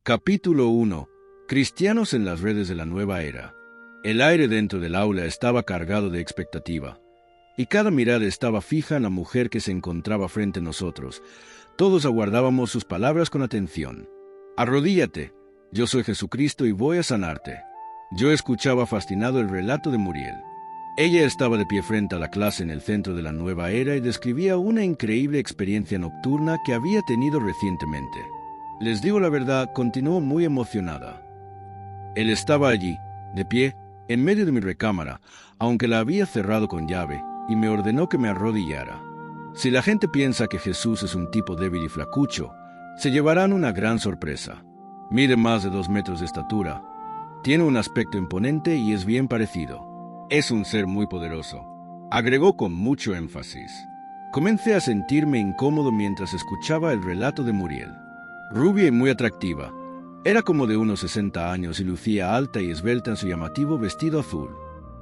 Capítulo 1. Cristianos en las redes de la nueva era. El aire dentro del aula estaba cargado de expectativa, y cada mirada estaba fija en la mujer que se encontraba frente a nosotros. Todos aguardábamos sus palabras con atención. Arrodíllate, yo soy Jesucristo y voy a sanarte. Yo escuchaba fascinado el relato de Muriel. Ella estaba de pie frente a la clase en el centro de la nueva era y describía una increíble experiencia nocturna que había tenido recientemente. Les digo la verdad, continuó muy emocionada. Él estaba allí, de pie, en medio de mi recámara, aunque la había cerrado con llave, y me ordenó que me arrodillara. Si la gente piensa que Jesús es un tipo débil y flacucho, se llevarán una gran sorpresa. Mide más de 2 metros de estatura, tiene un aspecto imponente y es bien parecido. Es un ser muy poderoso, agregó con mucho énfasis. Comencé a sentirme incómodo mientras escuchaba el relato de Muriel. Rubia y muy atractiva, era como de unos 60 años y lucía alta y esbelta en su llamativo vestido azul.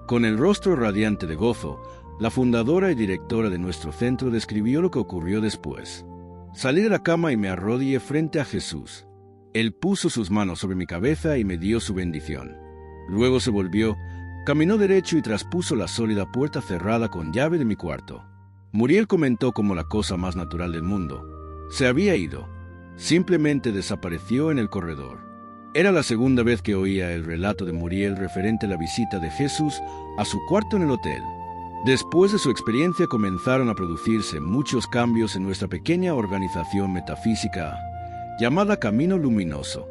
Con el rostro radiante de gozo, la fundadora y directora de nuestro centro describió lo que ocurrió después. Salí de la cama y me arrodillé frente a Jesús. Él puso sus manos sobre mi cabeza y me dio su bendición. Luego se volvió, caminó derecho y traspuso la sólida puerta cerrada con llave de mi cuarto. Muriel comentó como la cosa más natural del mundo. Se había ido. Simplemente desapareció en el corredor. Era la segunda vez que oía el relato de Muriel referente a la visita de Jesús a su cuarto en el hotel. Después de su experiencia comenzaron a producirse muchos cambios en nuestra pequeña organización metafísica llamada Camino Luminoso.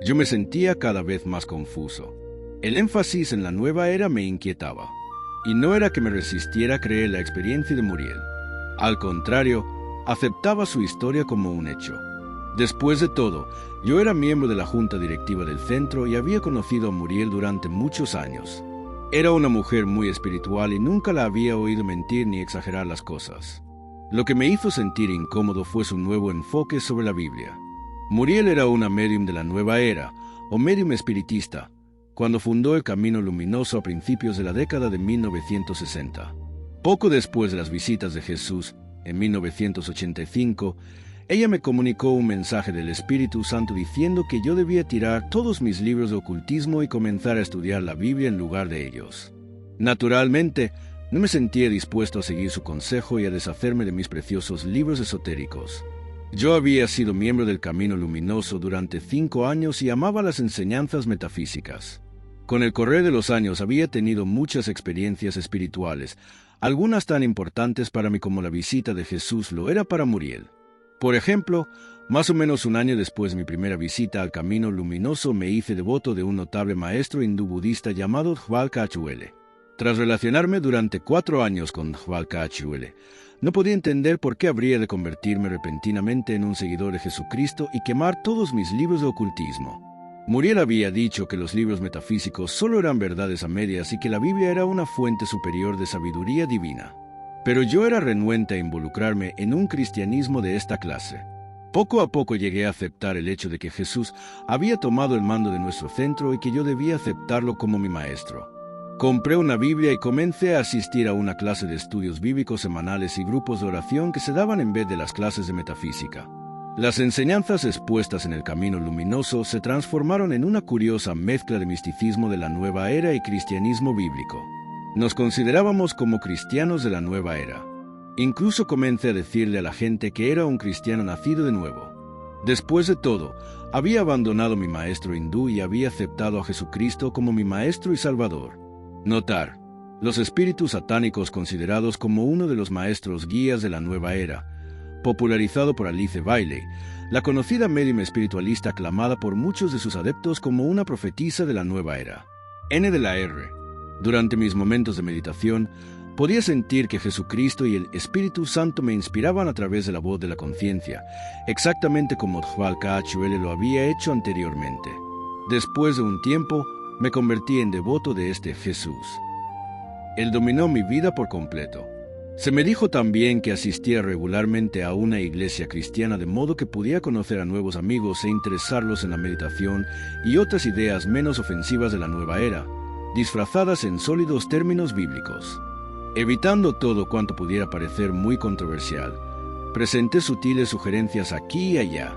Yo me sentía cada vez más confuso. El énfasis en la nueva era me inquietaba, y no era que me resistiera a creer la experiencia de Muriel. Al contrario, aceptaba su historia como un hecho. Después de todo, yo era miembro de la junta directiva del centro y había conocido a Muriel durante muchos años. Era una mujer muy espiritual y nunca la había oído mentir ni exagerar las cosas. Lo que me hizo sentir incómodo fue su nuevo enfoque sobre la Biblia. Muriel era una médium de la nueva era, o médium espiritista, cuando fundó el Camino Luminoso a principios de la década de 1960. Poco después de las visitas de Jesús, en 1985, ella me comunicó un mensaje del Espíritu Santo diciendo que yo debía tirar todos mis libros de ocultismo y comenzar a estudiar la Biblia en lugar de ellos. Naturalmente, no me sentía dispuesto a seguir su consejo y a deshacerme de mis preciosos libros esotéricos. Yo había sido miembro del Camino Luminoso durante 5 años y amaba las enseñanzas metafísicas. Con el correr de los años había tenido muchas experiencias espirituales, algunas tan importantes para mí como la visita de Jesús lo era para Muriel. Por ejemplo, más o menos un año después de mi primera visita al Camino Luminoso me hice devoto de un notable maestro hindú budista llamado Dhwal-Kha Achhuele. Tras relacionarme durante 4 años con Dhwal-Kha Achhuele, no podía entender por qué habría de convertirme repentinamente en un seguidor de Jesucristo y quemar todos mis libros de ocultismo. Muriel había dicho que los libros metafísicos solo eran verdades a medias y que la Biblia era una fuente superior de sabiduría divina. Pero yo era renuente a involucrarme en un cristianismo de esta clase. Poco a poco llegué a aceptar el hecho de que Jesús había tomado el mando de nuestro centro y que yo debía aceptarlo como mi maestro. Compré una Biblia y comencé a asistir a una clase de estudios bíblicos semanales y grupos de oración que se daban en vez de las clases de metafísica. Las enseñanzas expuestas en el Camino Luminoso se transformaron en una curiosa mezcla de misticismo de la nueva era y cristianismo bíblico. Nos considerábamos como cristianos de la nueva era. Incluso comencé a decirle a la gente que era un cristiano nacido de nuevo. Después de todo, había abandonado mi maestro hindú y había aceptado a Jesucristo como mi maestro y salvador. Notar, los espíritus satánicos considerados como uno de los maestros guías de la nueva era, popularizado por Alice Bailey, la conocida médium espiritualista aclamada por muchos de sus adeptos como una profetisa de la nueva era. N de la R. Durante mis momentos de meditación, podía sentir que Jesucristo y el Espíritu Santo me inspiraban a través de la voz de la conciencia, exactamente como Dhwal-Kha Achhuele lo había hecho anteriormente. Después de un tiempo, me convertí en devoto de este Jesús. Él dominó mi vida por completo. Se me dijo también que asistía regularmente a una iglesia cristiana de modo que pudiera conocer a nuevos amigos e interesarlos en la meditación y otras ideas menos ofensivas de la nueva era, disfrazadas en sólidos términos bíblicos. Evitando todo cuanto pudiera parecer muy controversial, presenté sutiles sugerencias aquí y allá.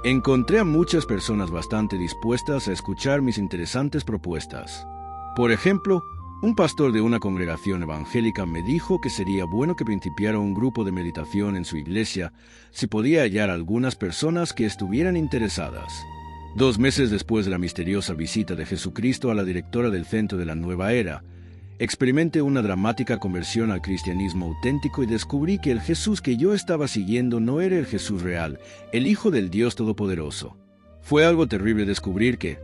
Encontré a muchas personas bastante dispuestas a escuchar mis interesantes propuestas. Por ejemplo, un pastor de una congregación evangélica me dijo que sería bueno que principiara un grupo de meditación en su iglesia si podía hallar algunas personas que estuvieran interesadas. 2 meses después de la misteriosa visita de Jesucristo a la directora del Centro de la Nueva Era, experimenté una dramática conversión al cristianismo auténtico y descubrí que el Jesús que yo estaba siguiendo no era el Jesús real, el Hijo del Dios Todopoderoso. Fue algo terrible descubrir que,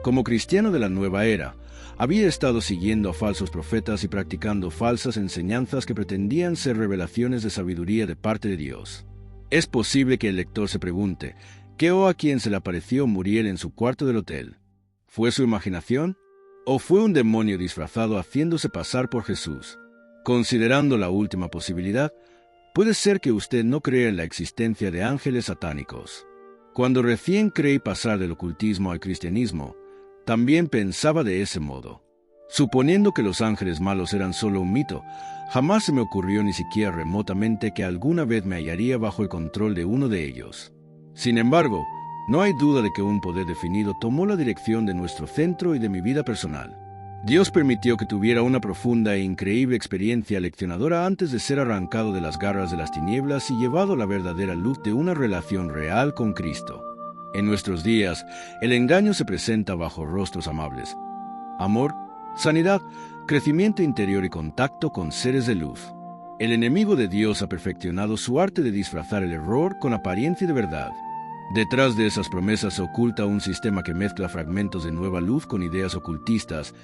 como cristiano de la Nueva Era, había estado siguiendo a falsos profetas y practicando falsas enseñanzas que pretendían ser revelaciones de sabiduría de parte de Dios. Es posible que el lector se pregunte, ¿qué o a quien se le apareció Muriel en su cuarto del hotel? ¿Fue su imaginación? ¿O fue un demonio disfrazado haciéndose pasar por Jesús? Considerando la última posibilidad, puede ser que usted no crea en la existencia de ángeles satánicos. Cuando recién creí pasar del ocultismo al cristianismo, también pensaba de ese modo. Suponiendo que los ángeles malos eran solo un mito, jamás se me ocurrió ni siquiera remotamente que alguna vez me hallaría bajo el control de uno de ellos. Sin embargo, no hay duda de que un poder definido tomó la dirección de nuestro centro y de mi vida personal. Dios permitió que tuviera una profunda e increíble experiencia leccionadora antes de ser arrancado de las garras de las tinieblas y llevado a la verdadera luz de una relación real con Cristo. En nuestros días, el engaño se presenta bajo rostros amables. Amor, sanidad, crecimiento interior y contacto con seres de luz. El enemigo de Dios ha perfeccionado su arte de disfrazar el error con apariencia de verdad. Detrás de esas promesas se oculta un sistema que mezcla fragmentos de nueva luz con ideas ocultistas,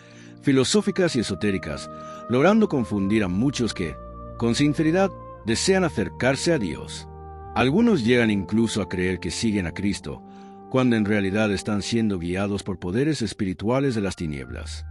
filosóficas y esotéricas, logrando confundir a muchos que, con sinceridad, desean acercarse a Dios. Algunos llegan incluso a creer que siguen a Cristo, cuando en realidad están siendo guiados por poderes espirituales de las tinieblas.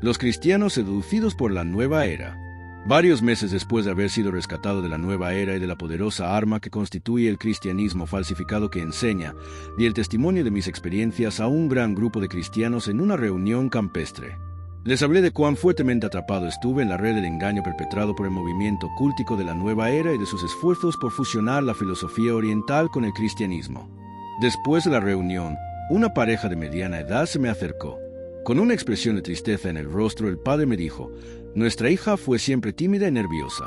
Los cristianos seducidos por la nueva era. Varios meses después de haber sido rescatado de la nueva era y de la poderosa arma que constituye el cristianismo falsificado que enseña, di el testimonio de mis experiencias a un gran grupo de cristianos en una reunión campestre. Les hablé de cuán fuertemente atrapado estuve en la red del engaño perpetrado por el movimiento cultico de la nueva era y de sus esfuerzos por fusionar la filosofía oriental con el cristianismo. Después de la reunión, una pareja de mediana edad se me acercó. Con una expresión de tristeza en el rostro, el padre me dijo: «Nuestra hija fue siempre tímida y nerviosa,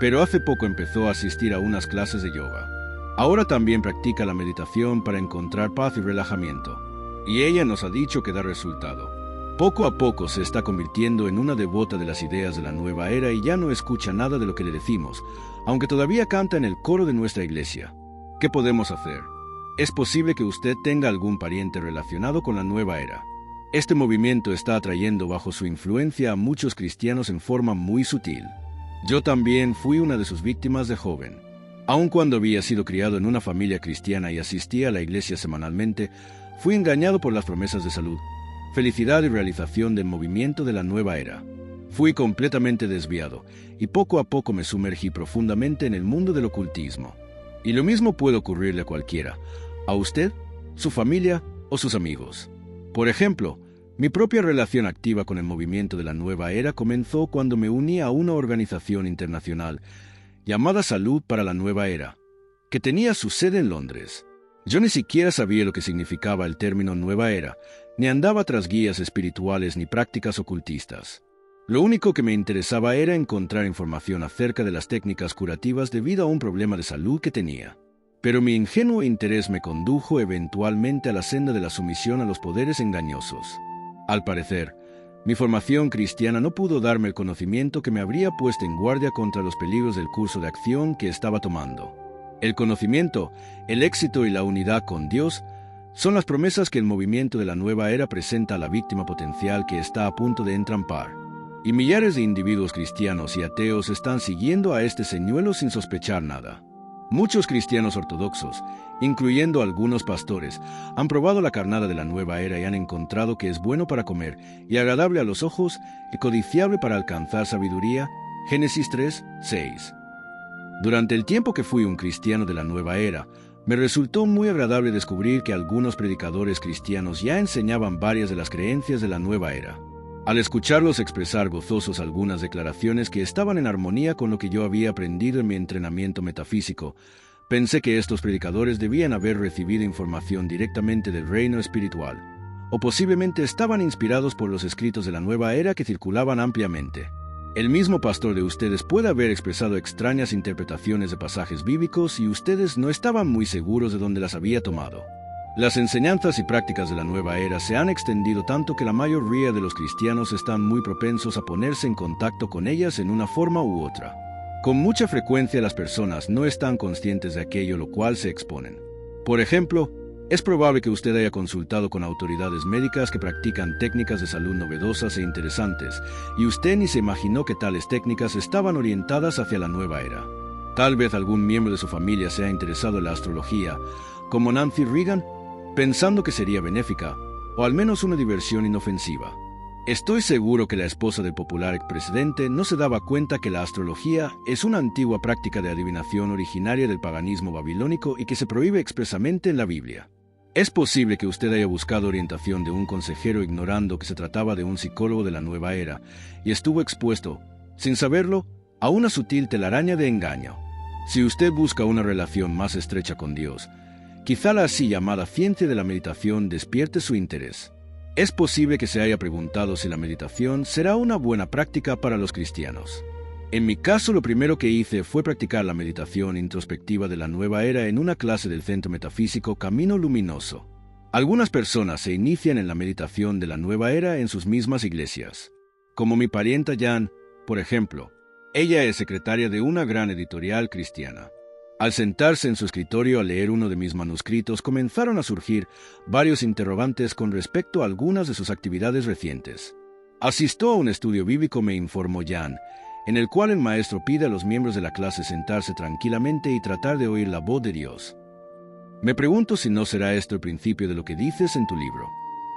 pero hace poco empezó a asistir a unas clases de yoga. Ahora también practica la meditación para encontrar paz y relajamiento. Y ella nos ha dicho que da resultado. Poco a poco se está convirtiendo en una devota de las ideas de la nueva era y ya no escucha nada de lo que le decimos, aunque todavía canta en el coro de nuestra iglesia. ¿Qué podemos hacer? Es posible que usted tenga algún pariente relacionado con la nueva era. Este movimiento está atrayendo bajo su influencia a muchos cristianos en forma muy sutil. Yo también fui una de sus víctimas de joven. Aun cuando había sido criado en una familia cristiana y asistía a la iglesia semanalmente, fui engañado por las promesas de salud, felicidad y realización del movimiento de la nueva era. Fui completamente desviado y poco a poco me sumergí profundamente en el mundo del ocultismo. Y lo mismo puede ocurrirle a cualquiera, a usted, su familia o sus amigos. Por ejemplo, mi propia relación activa con el movimiento de la nueva era comenzó cuando me uní a una organización internacional llamada Salud para la Nueva Era, que tenía su sede en Londres. Yo ni siquiera sabía lo que significaba el término nueva era, ni andaba tras guías espirituales ni prácticas ocultistas. Lo único que me interesaba era encontrar información acerca de las técnicas curativas debido a un problema de salud que tenía. Pero mi ingenuo interés me condujo eventualmente a la senda de la sumisión a los poderes engañosos. Al parecer, mi formación cristiana no pudo darme el conocimiento que me habría puesto en guardia contra los peligros del curso de acción que estaba tomando. El conocimiento, el éxito y la unidad con Dios son las promesas que el movimiento de la nueva era presenta a la víctima potencial que está a punto de entrampar. Y millares de individuos cristianos y ateos están siguiendo a este señuelo sin sospechar nada. Muchos cristianos ortodoxos, incluyendo algunos pastores, han probado la carnada de la nueva era y han encontrado que es bueno para comer y agradable a los ojos y codiciable para alcanzar sabiduría. Génesis 3, 6. Durante el tiempo que fui un cristiano de la nueva era, me resultó muy agradable descubrir que algunos predicadores cristianos ya enseñaban varias de las creencias de la nueva era. Al escucharlos expresar gozosos algunas declaraciones que estaban en armonía con lo que yo había aprendido en mi entrenamiento metafísico, Pensé que estos predicadores debían haber recibido información directamente del reino espiritual, o posiblemente estaban inspirados por los escritos de la nueva era que circulaban ampliamente. El mismo pastor de ustedes puede haber expresado extrañas interpretaciones de pasajes bíblicos y ustedes no estaban muy seguros de dónde las había tomado. Las enseñanzas y prácticas de la nueva era se han extendido tanto que la mayoría de los cristianos están muy propensos a ponerse en contacto con ellas en una forma u otra. Con mucha frecuencia las personas no están conscientes de aquello a lo cual se exponen. Por ejemplo, es probable que usted haya consultado con autoridades médicas que practican técnicas de salud novedosas e interesantes, y usted ni se imaginó que tales técnicas estaban orientadas hacia la nueva era. Tal vez algún miembro de su familia se ha interesado en la astrología, como Nancy Reagan, pensando que sería benéfica, o al menos una diversión inofensiva. Estoy seguro que la esposa del popular expresidente no se daba cuenta que la astrología es una antigua práctica de adivinación originaria del paganismo babilónico y que se prohíbe expresamente en la Biblia. Es posible que usted haya buscado orientación de un consejero ignorando que se trataba de un psicólogo de la nueva era y estuvo expuesto, sin saberlo, a una sutil telaraña de engaño. Si usted busca una relación más estrecha con Dios, quizá la así llamada ciencia de la meditación despierte su interés. Es posible que se haya preguntado si la meditación será una buena práctica para los cristianos. En mi caso, lo primero que hice fue practicar la meditación introspectiva de la nueva era en una clase del Centro Metafísico Camino Luminoso. Algunas personas se inician en la meditación de la nueva era en sus mismas iglesias. Como mi parienta Jan, por ejemplo. Ella es secretaria de una gran editorial cristiana. Al sentarse en su escritorio a leer uno de mis manuscritos, comenzaron a surgir varios interrogantes con respecto a algunas de sus actividades recientes. Asistió a un estudio bíblico, me informó Jan, en el cual el maestro pide a los miembros de la clase sentarse tranquilamente y tratar de oír la voz de Dios. Me pregunto si no será esto el principio de lo que dices en tu libro.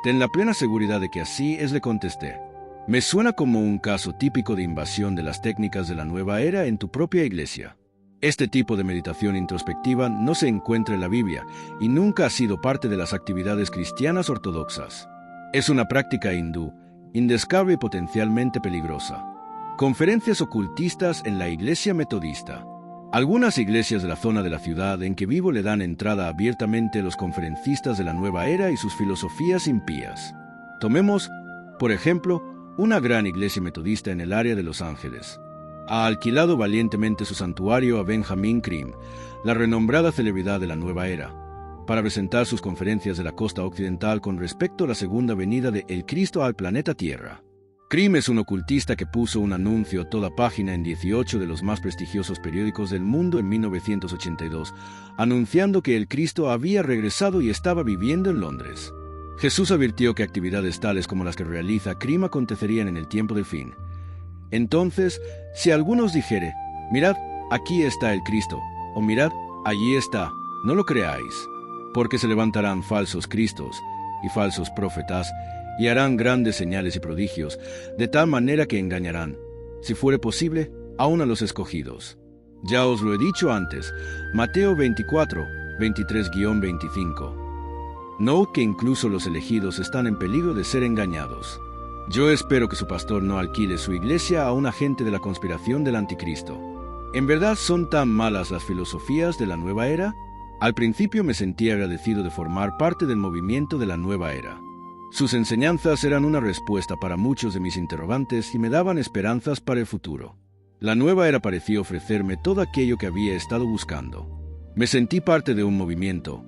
Ten la plena seguridad de que así es, le contesté. Me suena como un caso típico de invasión de las técnicas de la nueva era en tu propia iglesia. Este tipo de meditación introspectiva no se encuentra en la Biblia y nunca ha sido parte de las actividades cristianas ortodoxas. Es una práctica hindú, indescifrable y potencialmente peligrosa. Conferencias ocultistas en la iglesia metodista. Algunas iglesias de la zona de la ciudad en que vivo le dan entrada abiertamente a los conferencistas de la nueva era y sus filosofías impías. Tomemos, por ejemplo, una gran iglesia metodista en el área de Los Ángeles. Ha alquilado valientemente su santuario a Benjamin Creme, la renombrada celebridad de la nueva era, para presentar sus conferencias de la costa occidental con respecto a la segunda venida de El Cristo al planeta Tierra. Creme es un ocultista que puso un anuncio a toda página en 18 de los más prestigiosos periódicos del mundo en 1982, anunciando que el Cristo había regresado y estaba viviendo en Londres. Jesús advirtió que actividades tales como las que realiza Creme acontecerían en el tiempo del fin. Entonces, si algunos dijere, mirad, aquí está el Cristo, o mirad, allí está, no lo creáis, porque se levantarán falsos cristos y falsos profetas, y harán grandes señales y prodigios, de tal manera que engañarán, si fuere posible, aun a los escogidos. Ya os lo he dicho antes, Mateo 24, 23-25. No que incluso los elegidos están en peligro de ser engañados. Yo espero que su pastor no alquile su iglesia a un agente de la conspiración del anticristo. ¿En verdad son tan malas las filosofías de la nueva era? Al principio me sentí agradecido de formar parte del movimiento de la nueva era. Sus enseñanzas eran una respuesta para muchos de mis interrogantes y me daban esperanzas para el futuro. La nueva era parecía ofrecerme todo aquello que había estado buscando. Me sentí parte de un movimiento,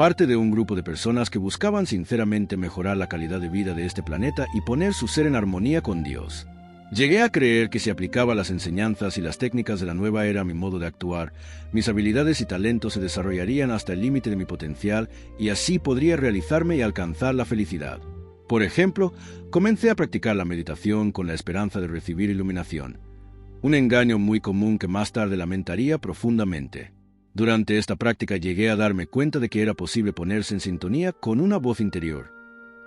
parte de un grupo de personas que buscaban sinceramente mejorar la calidad de vida de este planeta y poner su ser en armonía con Dios. Llegué a creer que si aplicaba las enseñanzas y las técnicas de la nueva era a mi modo de actuar, mis habilidades y talentos se desarrollarían hasta el límite de mi potencial y así podría realizarme y alcanzar la felicidad. Por ejemplo, comencé a practicar la meditación con la esperanza de recibir iluminación, un engaño muy común que más tarde lamentaría profundamente. Durante esta práctica llegué a darme cuenta de que era posible ponerse en sintonía con una voz interior,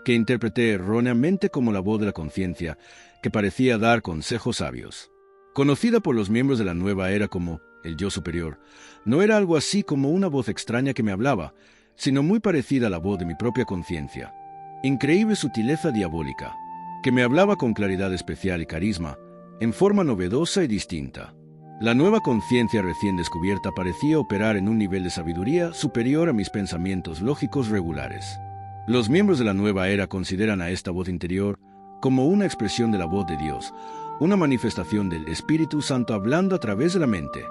que interpreté erróneamente como la voz de la conciencia, que parecía dar consejos sabios. Conocida por los miembros de la nueva era como el yo superior, no era algo así como una voz extraña que me hablaba, sino muy parecida a la voz de mi propia conciencia. Increíble sutileza diabólica, que me hablaba con claridad especial y carisma, en forma novedosa y distinta. La nueva conciencia recién descubierta parecía operar en un nivel de sabiduría superior a mis pensamientos lógicos regulares. Los miembros de la nueva era consideran a esta voz interior como una expresión de la voz de Dios, una manifestación del Espíritu Santo hablando a través de la mente.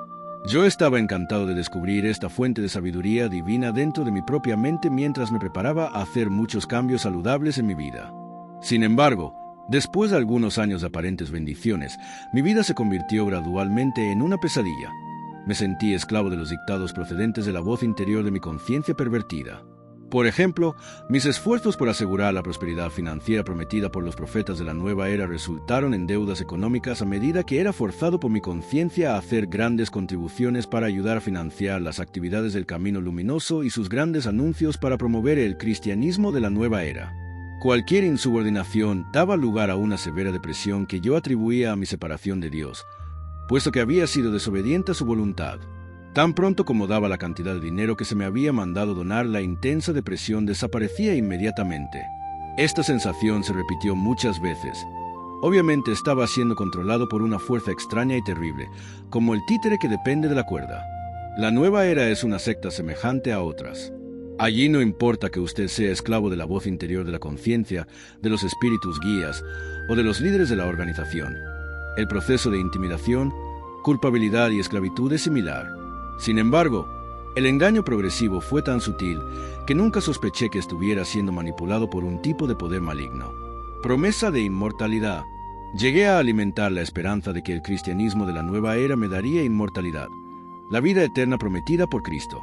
Yo estaba encantado de descubrir esta fuente de sabiduría divina dentro de mi propia mente mientras me preparaba a hacer muchos cambios saludables en mi vida. Sin embargo, después de algunos años de aparentes bendiciones, mi vida se convirtió gradualmente en una pesadilla. Me sentí esclavo de los dictados procedentes de la voz interior de mi conciencia pervertida. Por ejemplo, mis esfuerzos por asegurar la prosperidad financiera prometida por los profetas de la nueva era resultaron en deudas económicas a medida que era forzado por mi conciencia a hacer grandes contribuciones para ayudar a financiar las actividades del Camino Luminoso y sus grandes anuncios para promover el cristianismo de la nueva era. Cualquier insubordinación daba lugar a una severa depresión que yo atribuía a mi separación de Dios, puesto que había sido desobediente a su voluntad. Tan pronto como daba la cantidad de dinero que se me había mandado donar, la intensa depresión desaparecía inmediatamente. Esta sensación se repitió muchas veces. Obviamente estaba siendo controlado por una fuerza extraña y terrible, como el títere que depende de la cuerda. La nueva era es una secta semejante a otras. Allí no importa que usted sea esclavo de la voz interior de la conciencia, de los espíritus guías o de los líderes de la organización. El proceso de intimidación, culpabilidad y esclavitud es similar. Sin embargo, el engaño progresivo fue tan sutil que nunca sospeché que estuviera siendo manipulado por un tipo de poder maligno. Promesa de inmortalidad. Llegué a alimentar la esperanza de que el cristianismo de la nueva era me daría inmortalidad, la vida eterna prometida por Cristo.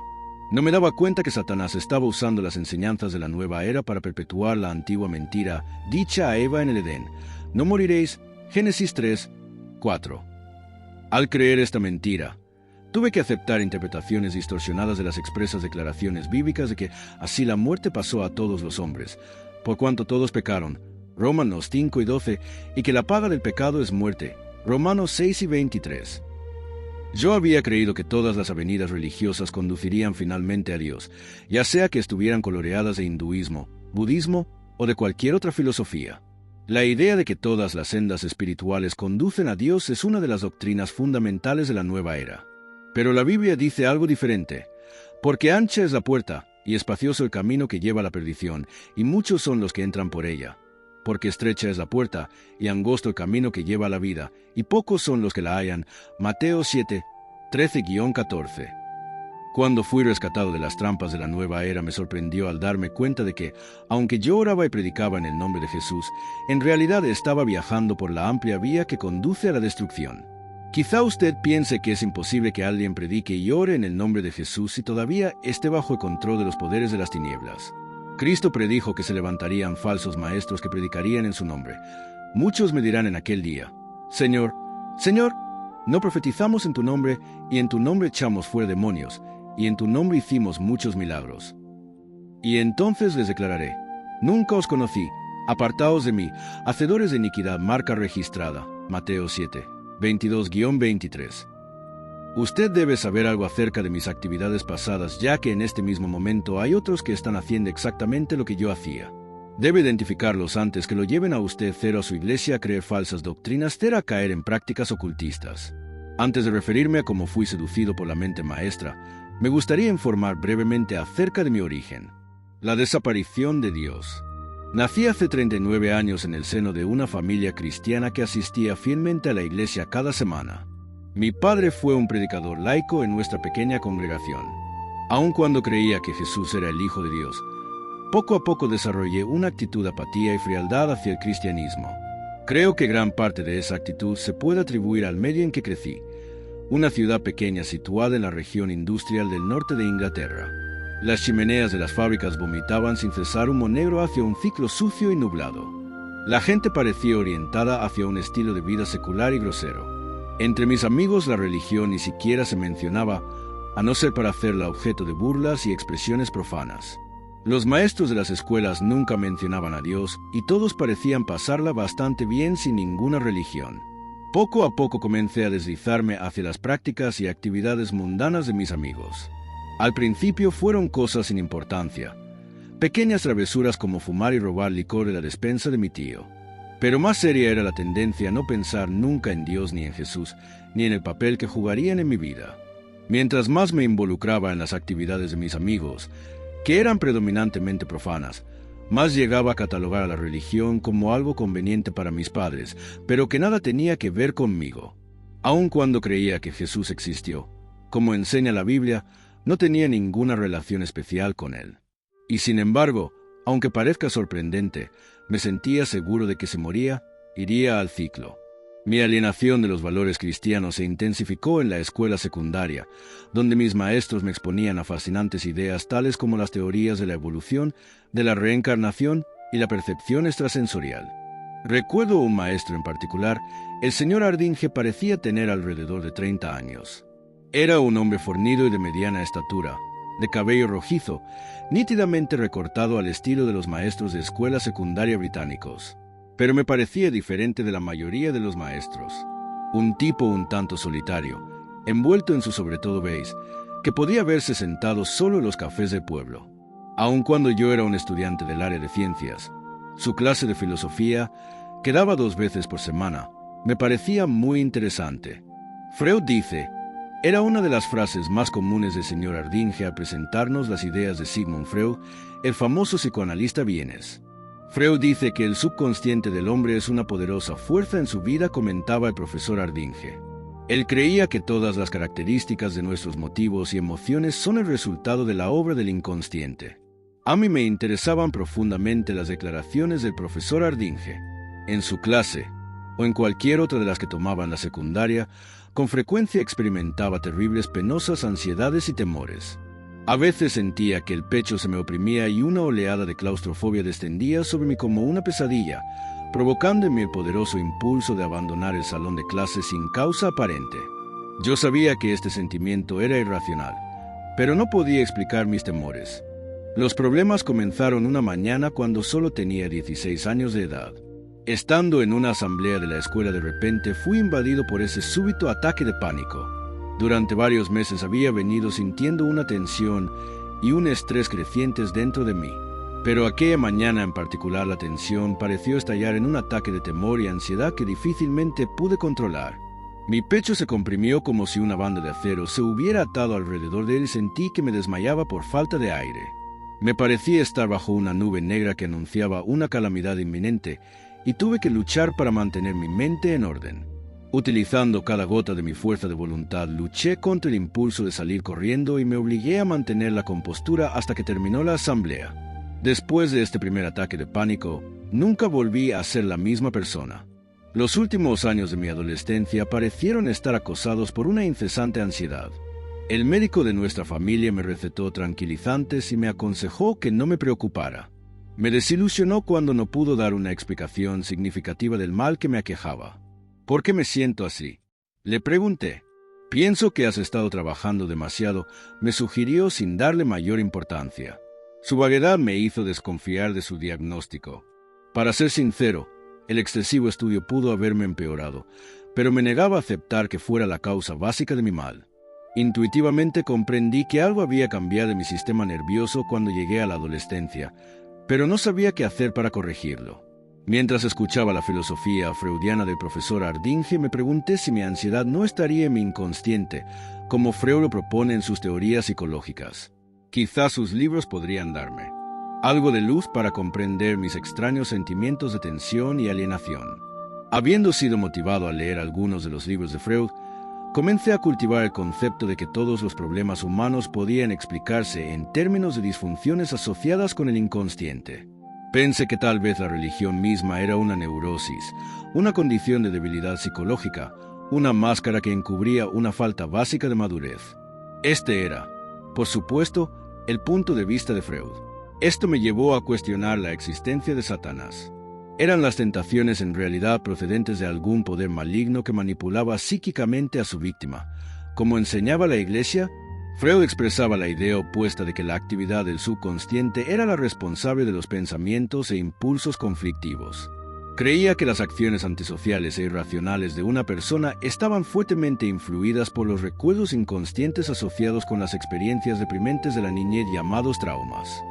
No me daba cuenta que Satanás estaba usando las enseñanzas de la nueva era para perpetuar la antigua mentira dicha a Eva en el Edén: no moriréis, Génesis 3, 4. Al creer esta mentira, tuve que aceptar interpretaciones distorsionadas de las expresas declaraciones bíblicas de que así la muerte pasó a todos los hombres, por cuanto todos pecaron, Romanos 5 y 12, y que la paga del pecado es muerte, Romanos 6 y 23. Yo había creído que todas las avenidas religiosas conducirían finalmente a Dios, ya sea que estuvieran coloreadas de hinduismo, budismo o de cualquier otra filosofía. La idea de que todas las sendas espirituales conducen a Dios es una de las doctrinas fundamentales de la nueva era. Pero la Biblia dice algo diferente, porque ancha es la puerta y espacioso el camino que lleva a la perdición, y muchos son los que entran por ella. Porque estrecha es la puerta y angosto el camino que lleva a la vida, y pocos son los que la hallan. Mateo 7, 13-14. Cuando fui rescatado de las trampas de la nueva era, me sorprendió al darme cuenta de que, aunque yo oraba y predicaba en el nombre de Jesús, en realidad estaba viajando por la amplia vía que conduce a la destrucción. Quizá usted piense que es imposible que alguien predique y ore en el nombre de Jesús si todavía esté bajo el control de los poderes de las tinieblas. Cristo predijo que se levantarían falsos maestros que predicarían en su nombre. Muchos me dirán en aquel día: Señor, Señor, no profetizamos en tu nombre, y en tu nombre echamos fuera demonios, y en tu nombre hicimos muchos milagros. Y entonces les declararé: nunca os conocí, apartaos de mí, hacedores de iniquidad, marca registrada. Mateo 7, 22-23. Usted debe saber algo acerca de mis actividades pasadas, ya que en este mismo momento hay otros que están haciendo exactamente lo que yo hacía. Debe identificarlos antes que lo lleven a usted cero a su iglesia a creer falsas doctrinas, cero a caer en prácticas ocultistas. Antes de referirme a cómo fui seducido por la mente maestra, me gustaría informar brevemente acerca de mi origen. La desaparición de Dios. Nací hace 39 años en el seno de una familia cristiana que asistía fielmente a la iglesia cada semana. Mi padre fue un predicador laico en nuestra pequeña congregación. Aun cuando creía que Jesús era el Hijo de Dios, poco a poco desarrollé una actitud de apatía y frialdad hacia el cristianismo. Creo que gran parte de esa actitud se puede atribuir al medio en que crecí, una ciudad pequeña situada en la región industrial del norte de Inglaterra. Las chimeneas de las fábricas vomitaban sin cesar humo negro hacia un ciclo sucio y nublado. La gente parecía orientada hacia un estilo de vida secular y grosero. Entre mis amigos la religión ni siquiera se mencionaba, a no ser para hacerla objeto de burlas y expresiones profanas. Los maestros de las escuelas nunca mencionaban a Dios y todos parecían pasarla bastante bien sin ninguna religión. Poco a poco comencé a deslizarme hacia las prácticas y actividades mundanas de mis amigos. Al principio fueron cosas sin importancia, pequeñas travesuras como fumar y robar licor de la despensa de mi tío. Pero más seria era la tendencia a no pensar nunca en Dios ni en Jesús, ni en el papel que jugarían en mi vida. Mientras más me involucraba en las actividades de mis amigos, que eran predominantemente profanas, más llegaba a catalogar a la religión como algo conveniente para mis padres, pero que nada tenía que ver conmigo. Aun cuando creía que Jesús existió, como enseña la Biblia, no tenía ninguna relación especial con él. Y sin embargo, aunque parezca sorprendente, me sentía seguro de que si moría, iría al ciclo. Mi alienación de los valores cristianos se intensificó en la escuela secundaria, donde mis maestros me exponían a fascinantes ideas tales como las teorías de la evolución, de la reencarnación y la percepción extrasensorial. Recuerdo un maestro en particular, el señor Ardinge parecía tener alrededor de 30 años. Era un hombre fornido y de mediana estatura, de cabello rojizo, nítidamente recortado al estilo de los maestros de escuela secundaria británicos. Pero me parecía diferente de la mayoría de los maestros. Un tipo un tanto solitario, envuelto en su sobretodo beige, que podía verse sentado solo en los cafés del pueblo. Aun cuando yo era un estudiante del área de ciencias, su clase de filosofía, que daba 2 veces por semana, me parecía muy interesante. Freud dice, era una de las frases más comunes del señor Ardinge al presentarnos las ideas de Sigmund Freud, el famoso psicoanalista vienés. Freud dice que el subconsciente del hombre es una poderosa fuerza en su vida, comentaba el profesor Ardinge. Él creía que todas las características de nuestros motivos y emociones son el resultado de la obra del inconsciente. A mí me interesaban profundamente las declaraciones del profesor Ardinge. En su clase, o en cualquier otra de las que tomaba en la secundaria, con frecuencia experimentaba terribles penosas ansiedades y temores. A veces sentía que el pecho se me oprimía y una oleada de claustrofobia descendía sobre mí como una pesadilla, provocando en mí el poderoso impulso de abandonar el salón de clases sin causa aparente. Yo sabía que este sentimiento era irracional, pero no podía explicar mis temores. Los problemas comenzaron una mañana cuando solo tenía 16 años de edad. Estando en una asamblea de la escuela, de repente fui invadido por ese súbito ataque de pánico. Durante varios meses había venido sintiendo una tensión y un estrés crecientes dentro de mí. Pero aquella mañana en particular la tensión pareció estallar en un ataque de temor y ansiedad que difícilmente pude controlar. Mi pecho se comprimió como si una banda de acero se hubiera atado alrededor de él y sentí que me desmayaba por falta de aire. Me parecía estar bajo una nube negra que anunciaba una calamidad inminente y tuve que luchar para mantener mi mente en orden. Utilizando cada gota de mi fuerza de voluntad, luché contra el impulso de salir corriendo y me obligué a mantener la compostura hasta que terminó la asamblea. Después de este primer ataque de pánico, nunca volví a ser la misma persona. Los últimos años de mi adolescencia parecieron estar acosados por una incesante ansiedad. El médico de nuestra familia me recetó tranquilizantes y me aconsejó que no me preocupara. Me desilusionó cuando no pudo dar una explicación significativa del mal que me aquejaba. ¿Por qué me siento así?, le pregunté. Pienso que has estado trabajando demasiado, me sugirió sin darle mayor importancia. Su vaguedad me hizo desconfiar de su diagnóstico. Para ser sincero, el excesivo estudio pudo haberme empeorado, pero me negaba a aceptar que fuera la causa básica de mi mal. Intuitivamente comprendí que algo había cambiado en mi sistema nervioso cuando llegué a la adolescencia, pero no sabía qué hacer para corregirlo. Mientras escuchaba la filosofía freudiana del profesor Ardinge, me pregunté si mi ansiedad no estaría en mi inconsciente, como Freud lo propone en sus teorías psicológicas. Quizás sus libros podrían darme algo de luz para comprender mis extraños sentimientos de tensión y alienación. Habiendo sido motivado a leer algunos de los libros de Freud, comencé a cultivar el concepto de que todos los problemas humanos podían explicarse en términos de disfunciones asociadas con el inconsciente. Pensé que tal vez la religión misma era una neurosis, una condición de debilidad psicológica, una máscara que encubría una falta básica de madurez. Este era, por supuesto, el punto de vista de Freud. Esto me llevó a cuestionar la existencia de Satanás. ¿Eran las tentaciones en realidad procedentes de algún poder maligno que manipulaba psíquicamente a su víctima, como enseñaba la Iglesia? Freud expresaba la idea opuesta de que la actividad del subconsciente era la responsable de los pensamientos e impulsos conflictivos. Creía que las acciones antisociales e irracionales de una persona estaban fuertemente influidas por los recuerdos inconscientes asociados con las experiencias deprimentes de la niñez llamados traumas.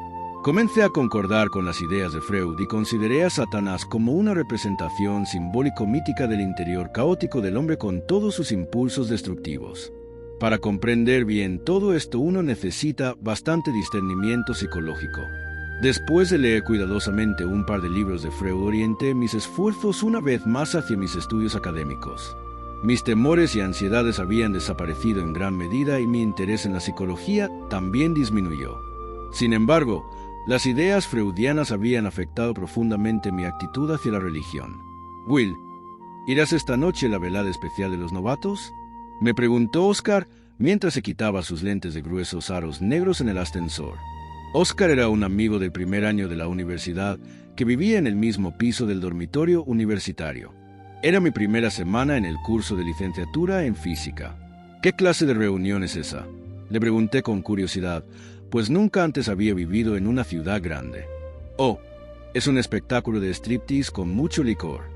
Comencé a concordar con las ideas de Freud y consideré a Satanás como una representación simbólico-mítica del interior caótico del hombre con todos sus impulsos destructivos. Para comprender bien todo esto uno necesita bastante discernimiento psicológico. Después de leer cuidadosamente un par de libros de Freud, orienté mis esfuerzos una vez más hacia mis estudios académicos. Mis temores y ansiedades habían desaparecido en gran medida y mi interés en la psicología también disminuyó. Sin embargo, las ideas freudianas habían afectado profundamente mi actitud hacia la religión. «Will, ¿irás esta noche a la velada especial de los novatos?», me preguntó Oscar mientras se quitaba sus lentes de gruesos aros negros en el ascensor. Oscar era un amigo del primer año de la universidad que vivía en el mismo piso del dormitorio universitario. Era mi primera semana en el curso de licenciatura en física. «¿Qué clase de reunión es esa?», le pregunté con curiosidad, pues nunca antes había vivido en una ciudad grande. «Oh, es un espectáculo de striptease con mucho licor.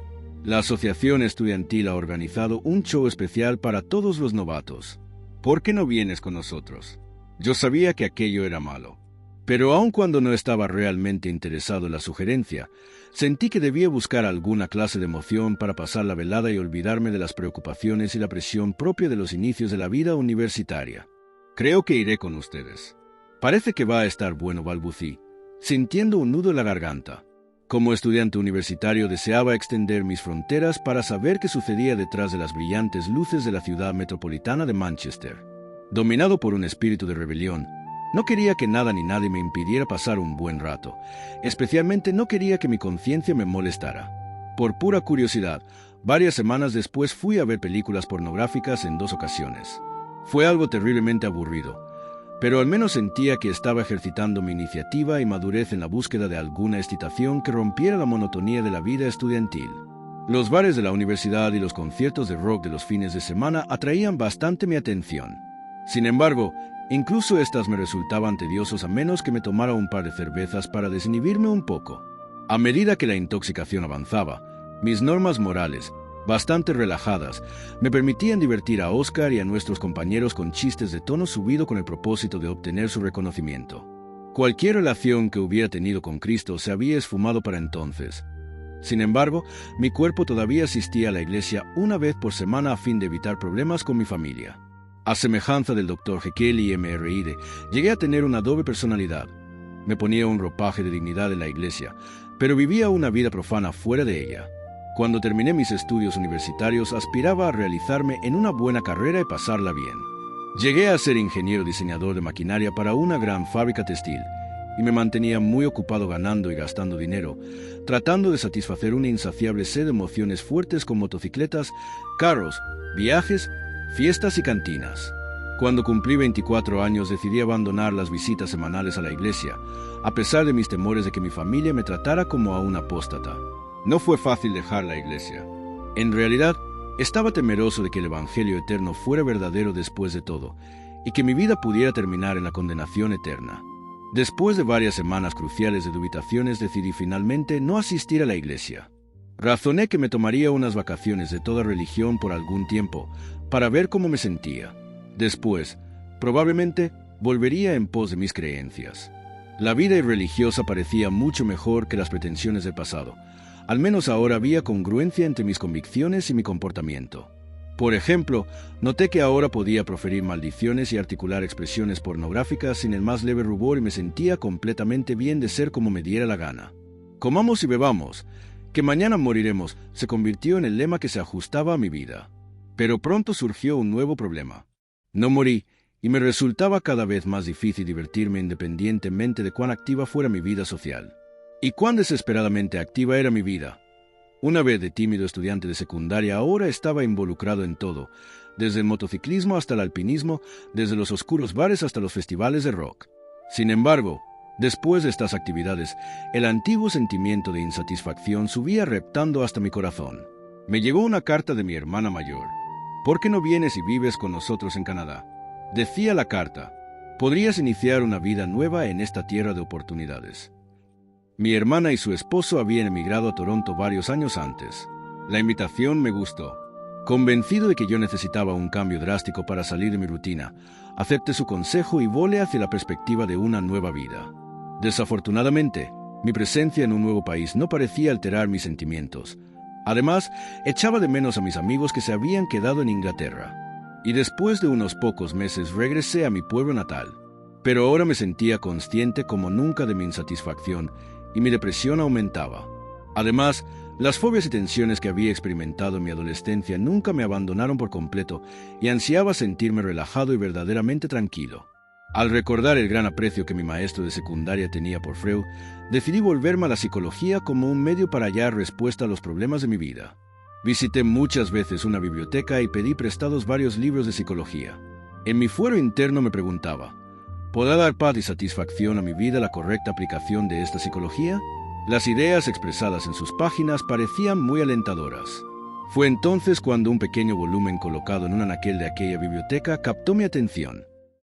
La asociación estudiantil ha organizado un show especial para todos los novatos. ¿Por qué no vienes con nosotros?». Yo sabía que aquello era malo, pero aun cuando no estaba realmente interesado en la sugerencia, sentí que debía buscar alguna clase de emoción para pasar la velada y olvidarme de las preocupaciones y la presión propia de los inicios de la vida universitaria. «Creo que iré con ustedes. Parece que va a estar bueno», balbucí, sintiendo un nudo en la garganta. Como estudiante universitario deseaba extender mis fronteras para saber qué sucedía detrás de las brillantes luces de la ciudad metropolitana de Manchester. Dominado por un espíritu de rebelión, no quería que nada ni nadie me impidiera pasar un buen rato. Especialmente no quería que mi conciencia me molestara. Por pura curiosidad, varias semanas después fui a ver películas pornográficas en 2 ocasiones. Fue algo terriblemente aburrido, pero al menos sentía que estaba ejercitando mi iniciativa y madurez en la búsqueda de alguna excitación que rompiera la monotonía de la vida estudiantil. Los bares de la universidad y los conciertos de rock de los fines de semana atraían bastante mi atención. Sin embargo, incluso estas me resultaban tediosos a menos que me tomara un par de cervezas para desinhibirme un poco. A medida que la intoxicación avanzaba, mis normas morales, bastante relajadas, me permitían divertir a Oscar y a nuestros compañeros con chistes de tono subido con el propósito de obtener su reconocimiento. Cualquier relación que hubiera tenido con Cristo se había esfumado para entonces. Sin embargo, mi cuerpo todavía asistía a la iglesia una vez por semana a fin de evitar problemas con mi familia. A semejanza del Dr. Jekyll y Mr. Hyde, llegué a tener una doble personalidad. Me ponía un ropaje de dignidad en la iglesia, pero vivía una vida profana fuera de ella. Cuando terminé mis estudios universitarios, aspiraba a realizarme en una buena carrera y pasarla bien. Llegué a ser ingeniero diseñador de maquinaria para una gran fábrica textil, y me mantenía muy ocupado ganando y gastando dinero, tratando de satisfacer una insaciable sed de emociones fuertes con motocicletas, carros, viajes, fiestas y cantinas. Cuando cumplí 24 años decidí abandonar las visitas semanales a la iglesia, a pesar de mis temores de que mi familia me tratara como a un apóstata. No fue fácil dejar la iglesia. En realidad, estaba temeroso de que el Evangelio eterno fuera verdadero después de todo, y que mi vida pudiera terminar en la condenación eterna. Después de varias semanas cruciales de dubitaciones, decidí finalmente no asistir a la iglesia. Razoné que me tomaría unas vacaciones de toda religión por algún tiempo, para ver cómo me sentía. Después, probablemente, volvería en pos de mis creencias. La vida irreligiosa parecía mucho mejor que las pretensiones del pasado. Al menos ahora había congruencia entre mis convicciones y mi comportamiento. Por ejemplo, noté que ahora podía proferir maldiciones y articular expresiones pornográficas sin el más leve rubor y me sentía completamente bien de ser como me diera la gana. «Comamos y bebamos, que mañana moriremos», se convirtió en el lema que se ajustaba a mi vida. Pero pronto surgió un nuevo problema. No morí, y me resultaba cada vez más difícil divertirme independientemente de cuán activa fuera mi vida social. Y cuán desesperadamente activa era mi vida. Una vez de tímido estudiante de secundaria, ahora estaba involucrado en todo, desde el motociclismo hasta el alpinismo, desde los oscuros bares hasta los festivales de rock. Sin embargo, después de estas actividades, el antiguo sentimiento de insatisfacción subía reptando hasta mi corazón. Me llegó una carta de mi hermana mayor. «¿Por qué no vienes y vives con nosotros en Canadá?», decía la carta. «Podrías iniciar una vida nueva en esta tierra de oportunidades». Mi hermana y su esposo habían emigrado a Toronto varios años antes. La invitación me gustó. Convencido de que yo necesitaba un cambio drástico para salir de mi rutina, acepté su consejo y volé hacia la perspectiva de una nueva vida. Desafortunadamente, mi presencia en un nuevo país no parecía alterar mis sentimientos. Además, echaba de menos a mis amigos que se habían quedado en Inglaterra. Y después de unos pocos meses regresé a mi pueblo natal. Pero ahora me sentía consciente como nunca de mi insatisfacción y mi depresión aumentaba. Además, las fobias y tensiones que había experimentado en mi adolescencia nunca me abandonaron por completo y ansiaba sentirme relajado y verdaderamente tranquilo. Al recordar el gran aprecio que mi maestro de secundaria tenía por Freud, decidí volverme a la psicología como un medio para hallar respuesta a los problemas de mi vida. Visité muchas veces una biblioteca y pedí prestados varios libros de psicología. En mi fuero interno me preguntaba, ¿podrá dar paz y satisfacción a mi vida la correcta aplicación de esta psicología? Las ideas expresadas en sus páginas parecían muy alentadoras. Fue entonces cuando un pequeño volumen colocado en un anaquel de aquella biblioteca captó mi atención.